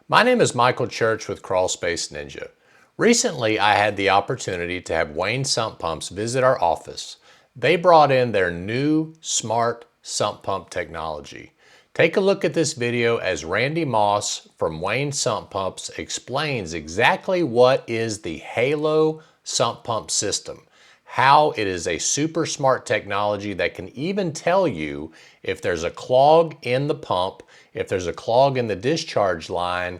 My name is Michael Church with Crawlspace Ninja. Recently, I had the opportunity to have Wayne Sump Pumps visit our office. They brought in their new smart sump pump technology. Take a look at this video as Randy Moss from Wayne Sump Pumps explains exactly what is the Halo sump pump system, how it is a super smart technology that can even tell you if there's a clog in the pump, if there's a clog in the discharge line,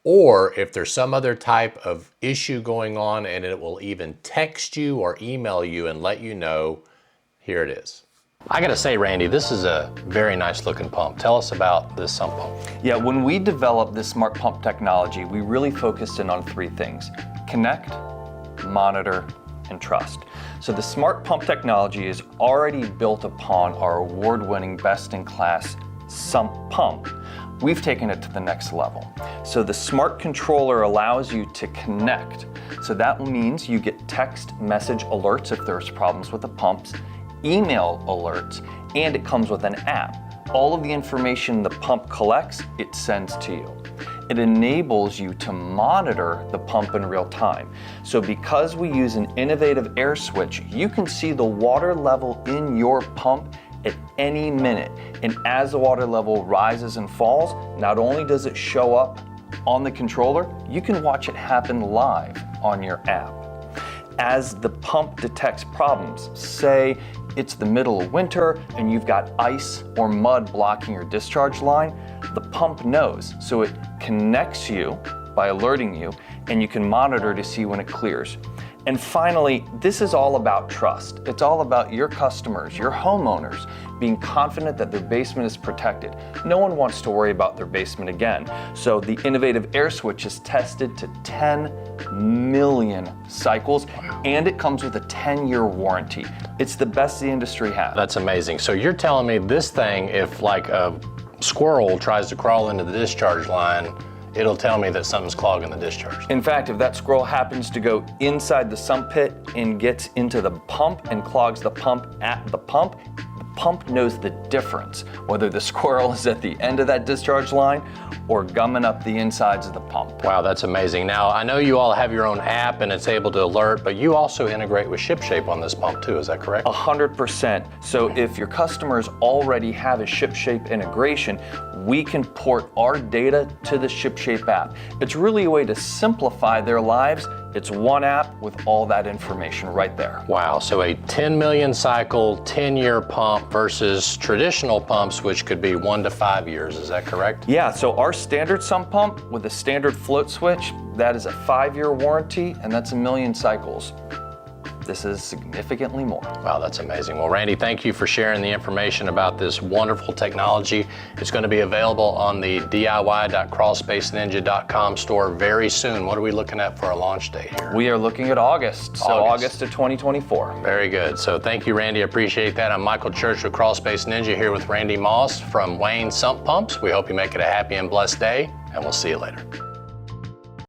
or if there's some other type of issue going on, and it will even text you or email you and let you know. Here it is. I gotta say, Randy, this is a very nice looking pump. Tell us about this sump pump. Yeah, when we developed this smart pump technology, we really focused in on three things: connect, monitor, and trust. So the smart pump technology is already built upon our award-winning, best-in-class sump pump. We've taken it to the next level. So the smart controller allows you to connect. So that means you get text message alerts if there's problems with the pumps, email alerts, and it comes with an app. All of the information the pump collects, it sends to you. It enables you to monitor the pump in real time. So because we use an innovative air switch, you can see the water level in your pump at any minute. And as the water level rises and falls, not only does it show up on the controller, you can watch it happen live on your app. As the pump detects problems, say it's the middle of winter and you've got ice or mud blocking your discharge line, the pump knows, so it connects you by alerting you, and you can monitor to see when it clears. And finally, this is all about trust. It's all about your customers, your homeowners, being confident that their basement is protected. No one wants to worry about their basement again. So the innovative air switch is tested to 10 million cycles, and it comes with a 10-year warranty. It's the best the industry has. That's amazing. So you're telling me this thing, if like a squirrel tries to crawl into the discharge line, it'll tell me that something's clogging the discharge. In fact, if that squirrel happens to go inside the sump pit and gets into the pump and clogs the pump at the pump knows the difference, whether the squirrel is at the end of that discharge line or gumming up the insides of the pump. Wow, that's amazing. Now, I know you all have your own app and it's able to alert, but you also integrate with Shipshape on this pump too, is that correct? 100%. So if your customers already have a Shipshape integration, we can port our data to the Shipshape app. It's really a way to simplify their lives. It's one app with all that information right there. Wow, so a 10 million cycle, 10-year pump versus traditional pumps, which could be 1 to 5 years, is that correct? Yeah, so our standard sump pump with a standard float switch, that is a 5-year warranty, and that's 1 million cycles. This is significantly more. Wow, that's amazing. Well, Randy, thank you for sharing the information about this wonderful technology. It's going to be available on the diy.crawlspaceninja.com store very soon. What are we looking at for a launch date here? We are looking at August, so August of 2024. Very good. So thank you, Randy. I appreciate that. I'm Michael Church with Crawlspace Ninja here with Randy Moss from Wayne Sump Pumps. We hope you make it a happy and blessed day, and we'll see you later.